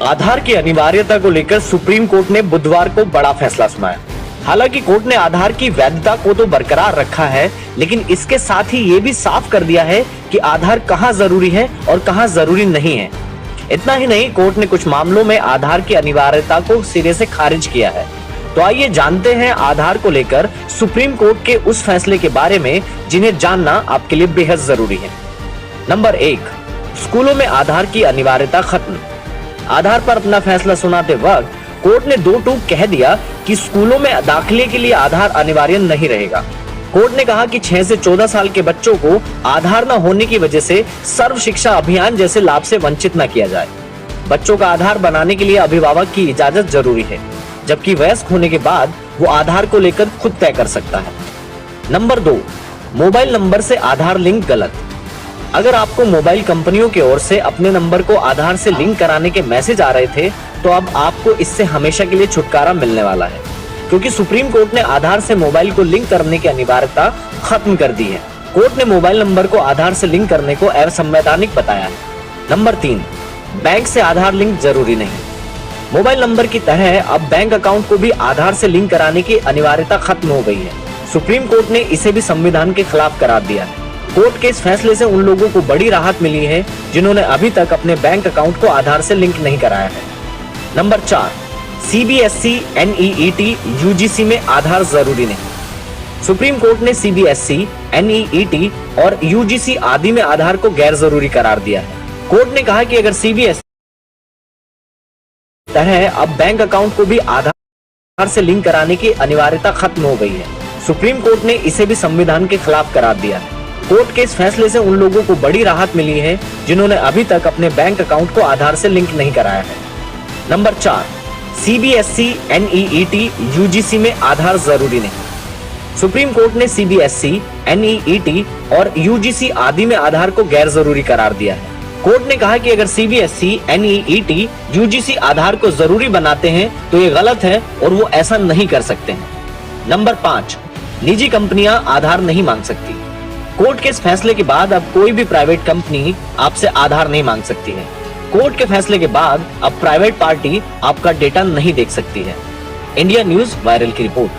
आधार की अनिवार्यता को लेकर सुप्रीम कोर्ट ने बुधवार को बड़ा फैसला सुनाया। हालांकि कोर्ट ने आधार की वैधता को तो बरकरार रखा है, लेकिन इसके साथ ही ये भी साफ कर दिया है कि आधार कहां जरूरी है और कहां जरूरी नहीं है। इतना ही नहीं, कोर्ट ने कुछ मामलों में आधार की अनिवार्यता को सिरे से खारिज किया है। तो आइए जानते हैं आधार को लेकर सुप्रीम कोर्ट के उस फैसले के बारे में जिन्हें जानना आपके लिए बेहद जरूरी है। नंबर 1, स्कूलों में आधार की अनिवार्यता खत्म। आधार पर अपना फैसला सुनाते वक्त कोर्ट ने दो टूक कह दिया कि स्कूलों में दाखिले के लिए आधार अनिवार्य नहीं रहेगा। कोर्ट ने कहा कि 6 से 14 साल के बच्चों को आधार न होने की वजह से सर्व शिक्षा अभियान जैसे लाभ से वंचित न किया जाए। बच्चों का आधार बनाने के लिए अभिभावक की इजाजत जरूरी है, जबकि वयस्क होने के बाद वो आधार को लेकर खुद तय कर सकता है। नंबर 2, मोबाइल नंबर से आधार लिंक गलत। अगर आपको मोबाइल कंपनियों की ओर से अपने नंबर को आधार से लिंक कराने के मैसेज आ रहे थे, तो अब आपको इससे हमेशा के लिए छुटकारा मिलने वाला है, क्योंकि सुप्रीम कोर्ट ने आधार से मोबाइल को लिंक करने की अनिवार्यता खत्म कर दी है। कोर्ट ने मोबाइल नंबर को आधार से लिंक करने को असंवैधानिक बताया है। नंबर 3, बैंक से आधार लिंक जरूरी नहीं। मोबाइल नंबर की तरह अब बैंक अकाउंट को भी आधार से लिंक कराने की अनिवार्यता खत्म हो गई है। सुप्रीम कोर्ट ने इसे भी संविधान के खिलाफ करार दिया है। कोर्ट के इस फैसले से उन लोगों को बड़ी राहत मिली है जिन्होंने अभी तक अपने बैंक अकाउंट को आधार से लिंक नहीं कराया है। नंबर 4, CBSE, NEET, UGC में आधार जरूरी नहीं। सुप्रीम कोर्ट ने CBSE, NEET और UGC आदि में आधार को गैर जरूरी करार दिया है। कोर्ट ने कहा कि अगर CBSE तरह अब बैंक अकाउंट को भी आधार से लिंक कराने की अनिवार्यता खत्म हो गई है। सुप्रीम कोर्ट ने इसे भी संविधान के खिलाफ करार दिया है। कोर्ट के इस फैसले से उन लोगों को बड़ी राहत मिली है जिन्होंने अभी तक अपने बैंक अकाउंट को आधार से लिंक नहीं कराया है। नंबर 4, CBSE, NEET, UGC में आधार जरूरी नहीं। सुप्रीम कोर्ट ने CBSE, NEET और UGC आदि में आधार को गैर जरूरी करार दिया है। कोर्ट ने कहा कि अगर CBSE, NEET, UGC आधार को जरूरी बनाते हैं तो ये गलत है और वो ऐसा नहीं कर सकते हैं। नंबर 5, निजी कंपनियां आधार नहीं मांग सकती। कोर्ट के इस फैसले के बाद अब कोई भी प्राइवेट कंपनी आपसे आधार नहीं मांग सकती है। कोर्ट के फैसले के बाद अब प्राइवेट पार्टी आपका डेटा नहीं देख सकती है। इंडिया न्यूज वायरल की रिपोर्ट।